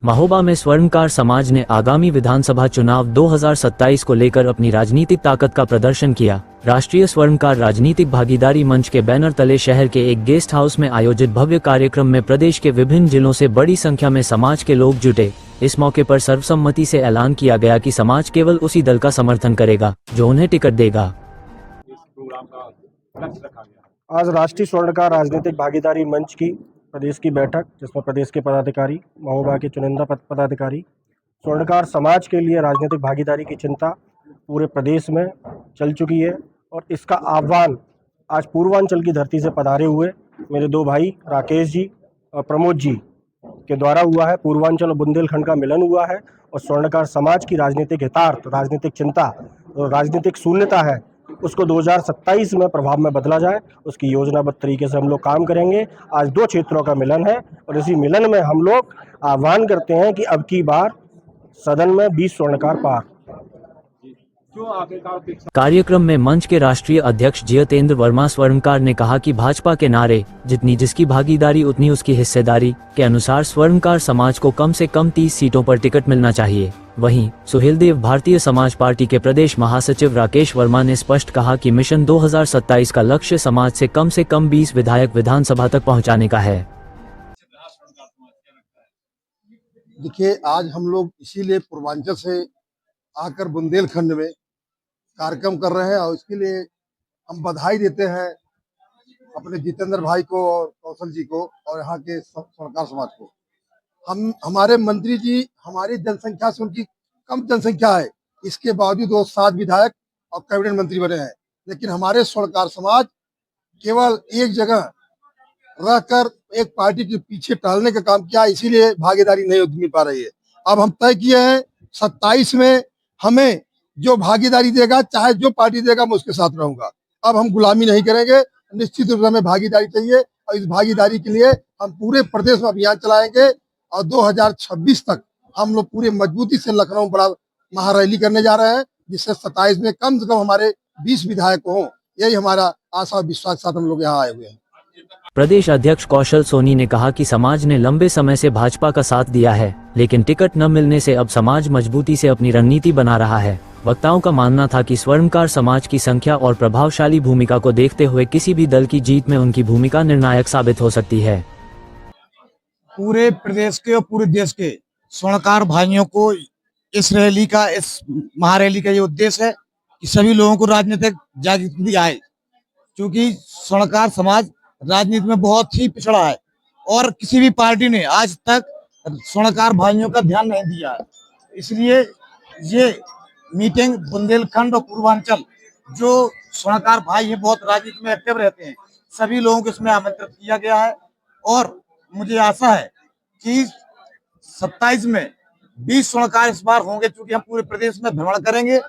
महोबा में स्वर्णकार समाज ने आगामी विधानसभा चुनाव 2027 को लेकर अपनी राजनीतिक ताकत का प्रदर्शन किया। राष्ट्रीय स्वर्णकार राजनीतिक भागीदारी मंच के बैनर तले शहर के एक गेस्ट हाउस में आयोजित भव्य कार्यक्रम में प्रदेश के विभिन्न जिलों से बड़ी संख्या में समाज के लोग जुटे। इस मौके पर सर्वसम्मति से ऐलान किया गया कि समाज केवल उसी दल का समर्थन करेगा जो उन्हें टिकट देगा। आज राष्ट्रीय स्वर्णकार राजनीतिक भागीदारी मंच की प्रदेश की बैठक, जिसमें प्रदेश के पदाधिकारी, महोबा के चुनिंदा पदाधिकारी स्वर्णकार समाज के लिए राजनीतिक भागीदारी की चिंता पूरे प्रदेश में चल चुकी है और इसका आह्वान आज पूर्वांचल की धरती से पधारे हुए मेरे दो भाई राकेश जी और प्रमोद जी के द्वारा हुआ है। पूर्वांचल और बुंदेलखंड का मिलन हुआ है और स्वर्णकार समाज की राजनीतिक हितार्थ, राजनीतिक चिंता और राजनीतिक शून्यता है, उसको 2027 में प्रभाव में बदला जाए, उसकी योजनाबद्ध तरीके से हम लोग काम करेंगे। आज दो क्षेत्रों का मिलन है और इसी मिलन में हम लोग आह्वान करते हैं कि अब की बार सदन में 20 स्वर्णकार पार। कार्यक्रम में मंच के राष्ट्रीय अध्यक्ष जितेंद्र वर्मा स्वर्णकार ने कहा कि भाजपा के नारे जितनी जिसकी भागीदारी उतनी उसकी हिस्सेदारी के अनुसार स्वर्णकार समाज को कम से कम 30 सीटों पर टिकट मिलना चाहिए। वहीं सुहेलदेव भारतीय समाज पार्टी के प्रदेश महासचिव राकेश वर्मा ने स्पष्ट कहा कि मिशन 2027 का लक्ष्य समाज से कम 20 विधायक विधानसभा तक पहुंचाने का है। देखिए, आज हम लोग इसीलिए पूर्वांचल से आकर बुंदेलखंड में कार्यक्रम कर रहे हैं और इसके लिए हम बधाई देते हैं अपने जितेंद्र भाई को और कौशल जी को और यहाँ के स्वर्णकार समाज को। हमारे मंत्री जी हमारी जनसंख्या से उनकी कम जनसंख्या है, इसके बावजूद वो 7 विधायक और कैबिनेट मंत्री बने हैं, लेकिन हमारे स्वर्णकार समाज केवल एक जगह रहकर एक पार्टी के पीछे टहलने का काम किया, इसीलिए भागीदारी नहीं मिल पा रही है। अब हम तय किए हैं 27 में हमें जो भागीदारी देगा, चाहे जो पार्टी देगा, मैं उसके साथ रहूंगा। अब हम गुलामी नहीं करेंगे, निश्चित रूप से हमें भागीदारी चाहिए और इस भागीदारी के लिए हम पूरे प्रदेश में अभियान चलाएंगे और 2026 तक हम लोग पूरे मजबूती से लखनऊ में बड़ा महारैली करने जा रहे हैं, जिससे 27 में कम से कम हमारे 20 विधायक हों। यही हमारा आशा और विश्वास के साथ हम लोग यहाँ आए हुए हैं। प्रदेश अध्यक्ष कौशल सोनी ने कहा कि समाज ने लंबे समय से भाजपा का साथ दिया है, लेकिन टिकट न मिलने से अब समाज मजबूती से अपनी रणनीति बना रहा है। वक्ताओं का मानना था कि स्वर्णकार समाज की संख्या और प्रभावशाली भूमिका को देखते हुए किसी भी दल की जीत में उनकी भूमिका निर्णायक साबित हो सकती है। पूरे प्रदेश के और पूरे देश के स्वर्णकार भाइयों को इस रैली का, इस महारैली का ये उद्देश्य है कि सभी लोगों को राजनीतिक जागृति आए, क्योंकि स्वर्णकार समाज राजनीति में बहुत ही पिछड़ा है और किसी भी पार्टी ने आज तक स्वर्णकार भाइयों का ध्यान नहीं दिया है। इसलिए ये मीटिंग बुंदेलखंड और पूर्वांचल जो स्वर्णकार भाई हैं, बहुत राजनीति में एक्टिव रहते हैं, सभी लोगों को इसमें आमंत्रित किया गया है और मुझे आशा है कि 27 में 20 स्वर्णकार इस बार होंगे, क्योंकि हम पूरे प्रदेश में भ्रमण करेंगे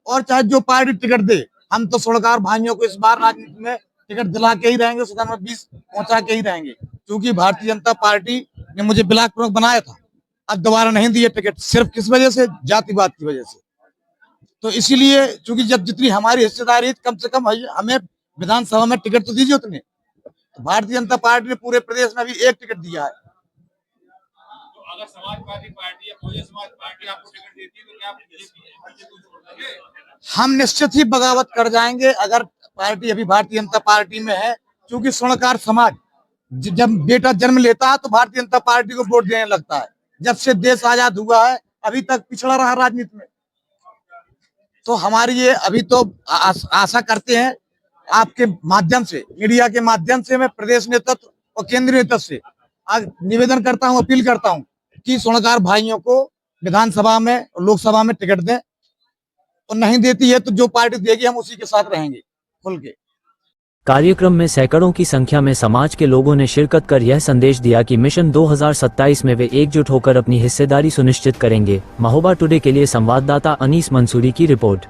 और चाहे जो पार्टी टिकट दे, हम तो स्वर्णकार भाइयों को इस बार राजनीति में टिकट दिला के ही रहेंगे, सदन में 20 पहुंचा के ही रहेंगे, क्योंकि भारतीय जनता पार्टी ने मुझे ब्लॉक प्रमुख बनाया था, अब दोबारा नहीं दिए टिकट। सिर्फ किस वजह से? जातिवाद की वजह से। तो इसीलिए क्योंकि जब जितनी हमारी हिस्सेदारी, कम से कम हमें विधानसभा में टिकट तो दीजिए उतने। तो भारतीय जनता पार्टी ने पूरे प्रदेश में अभी एक टिकट दिया है। तो अगर समाजवादी पार्टी या बहुजन समाज पार्टी आपको टिकट देती है तो क्या आप छोड़ देंगे? हम निश्चित ही बगावत कर जाएंगे। अगर पार्टी अभी भारतीय जनता पार्टी में है, क्योंकि स्वर्णकार समाज जब बेटा जन्म लेता है तो भारतीय जनता पार्टी को वोट देने लगता है। जब से देश आजाद हुआ है अभी तक पिछड़ा रहा राजनीति में। तो हमारी ये अभी तो आशा करते हैं आपके माध्यम से, मीडिया के माध्यम से, मैं प्रदेश नेतृत्व और केंद्रीय नेतृत्व से आज निवेदन करता हूं, अपील करता हूं कि स्वर्णकार भाइयों को विधानसभा में और लोकसभा में टिकट दें, और नहीं देती है तो जो पार्टी देगी हम उसी के साथ रहेंगे खुल के। कार्यक्रम में सैकड़ों की संख्या में समाज के लोगों ने शिरकत कर यह संदेश दिया कि मिशन 2027 में वे एकजुट होकर अपनी हिस्सेदारी सुनिश्चित करेंगे। महोबा टुडे के लिए संवाददाता अनीस मंसूरी की रिपोर्ट।